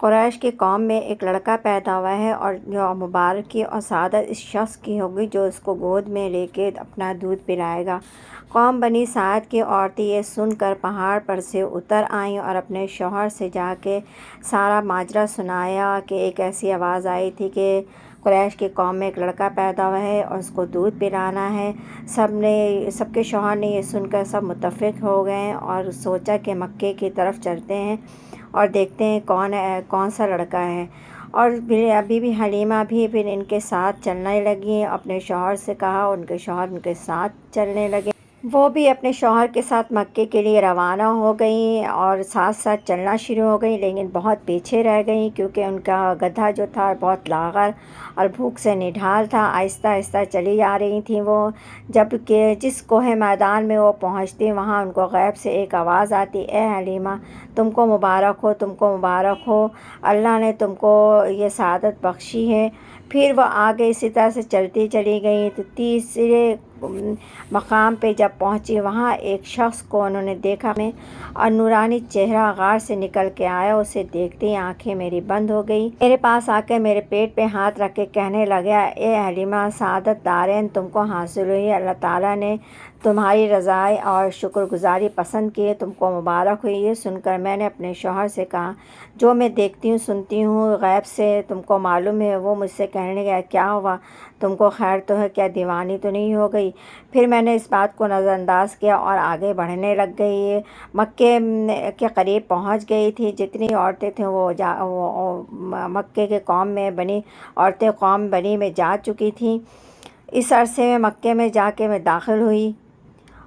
قریش کی قوم میں ایک لڑکا پیدا ہوا ہے اور جو مبارکی اور سعادت اس شخص کی ہوگی جو اس کو گود میں لے کے اپنا دودھ پلائے گا۔ قوم بنی سعد کی عورتیں یہ سن کر پہاڑ پر سے اتر آئیں اور اپنے شوہر سے جا کے سارا ماجرا سنایا کہ ایک ایسی آواز آئی تھی کہ قریش کی قوم میں ایک لڑکا پیدا ہوا ہے اور اس کو دودھ پلانا ہے۔ سب کے شوہر نے یہ سن کر سب متفق ہو گئے اور سوچا کہ مکے کی طرف چلتے ہیں اور دیکھتے ہیں کون سا لڑکا ہے۔ اور بی بی حلیمہ بھی پھر ان کے ساتھ چلنے لگیں، اپنے شوہر سے کہا، ان کے شوہر ان کے ساتھ چلنے لگے۔ وہ بھی اپنے شوہر کے ساتھ مکے کے لیے روانہ ہو گئیں اور ساتھ ساتھ چلنا شروع ہو گئیں، لیکن بہت پیچھے رہ گئیں کیونکہ ان کا گدھا جو تھا بہت لاغر اور بھوک سے نڈھال تھا۔ آہستہ آہستہ چلی جا رہی تھیں وہ، جب کہ جس کوہ میدان میں وہ پہنچتی وہاں ان کو غیب سے ایک آواز آتی، اے حلیمہ تم کو مبارک ہو، تم کو مبارک ہو، اللہ نے تم کو یہ سعادت بخشی ہے۔ پھر وہ آگے اسی طرح سے چلتی چلی گئیں تو تیسرے مقام پہ جب پہنچی وہاں ایک شخص کو انہوں نے دیکھا میں اور نورانی چہرہ غار سے نکل کے آیا۔ اسے دیکھتے ہی آنکھیں میری بند ہو گئی، میرے پاس آ کے میرے پیٹ پہ ہاتھ رکھ کے کہنے لگا، اے حلیمہ سعادت دارین تم کو حاصل ہوئی، اللہ تعالیٰ نے تمہاری رضائی اور شکر گزاری پسند کی ہے، تم کو مبارک ہوئی۔ یہ سن کر میں نے اپنے شوہر سے کہا، جو میں دیکھتی ہوں سنتی ہوں غیب سے تم کو معلوم ہے۔ وہ مجھ سے کہنے لگا، کیا ہوا، تم کو خیر تو ہے، کیا دیوانی تو نہیں ہو گئی؟ پھر میں نے اس بات کو نظر انداز کیا اور آگے بڑھنے لگ گئی۔ مکے کے قریب پہنچ گئی تھی، جتنی عورتیں تھیں وہ مکے کے قوم میں عورتیں قوم بنی میں جا چکی تھیں۔ اس عرصے میں مکے میں جا کے میں داخل ہوئی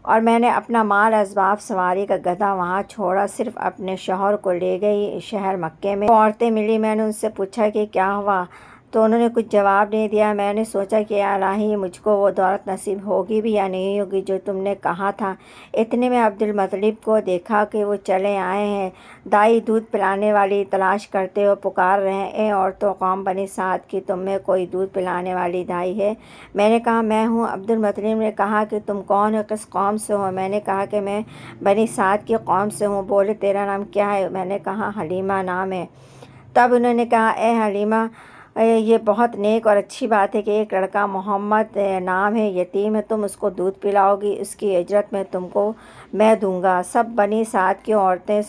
اور میں نے اپنا مال اسباب سواری کا گدھا وہاں چھوڑا، صرف اپنے شوہر کو لے گئی شہر مکے میں۔ وہ عورتیں ملی، میں نے ان سے پوچھا کہ کیا ہوا، تو انہوں نے کچھ جواب نہیں دیا۔ میں نے سوچا کہ الہی مجھ کو وہ دولت نصیب ہوگی بھی یا نہیں ہوگی جو تم نے کہا تھا۔ اتنے میں عبدالمطلب کو دیکھا کہ وہ چلے آئے ہیں، دائی دودھ پلانے والی تلاش کرتے ہوئے پکار رہے ہیں، اے عورتوں قوم بنی سعد کی، تم میں کوئی دودھ پلانے والی دائی ہے؟ میں نے کہا میں ہوں۔ عبدالمطلب نے کہا کہ تم کون ہو، کس قوم سے ہو؟ میں نے کہا کہ میں بنی سعد کی قوم سے ہوں۔ بولے تیرا نام کیا ہے؟ میں نے کہا حلیمہ نام ہے۔ تب انہوں نے کہا، اے حلیمہ یہ بہت نیک اور اچھی بات ہے کہ ایک لڑکا محمد نام ہے، یتیم ہے، تم اس کو دودھ پلاؤ گی، اس کی اجرت میں تم کو میں دوں گا۔ سب بنی سعد کی عورتیں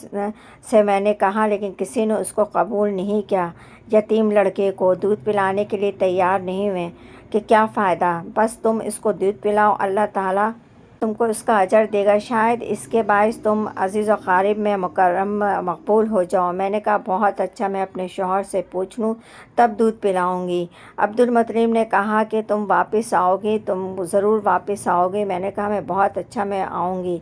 سے میں نے کہا لیکن کسی نے اس کو قبول نہیں کیا، یتیم لڑکے کو دودھ پلانے کے لیے تیار نہیں ہوئے کہ کیا فائدہ، بس تم اس کو دودھ پلاؤ، اللہ تعالیٰ تم کو اس کا اجر دے گا، شاید اس کے باعث تم عزیز و قارب میں مکرم مقبول ہو جاؤ۔ میں نے کہا بہت اچھا، میں اپنے شوہر سے پوچھ لوں تب دودھ پلاؤں گی۔ عبدالمطلب نے کہا کہ تم واپس آؤ گی، تم ضرور واپس آؤ گی۔ میں نے کہا میں بہت اچھا، میں آؤں گی۔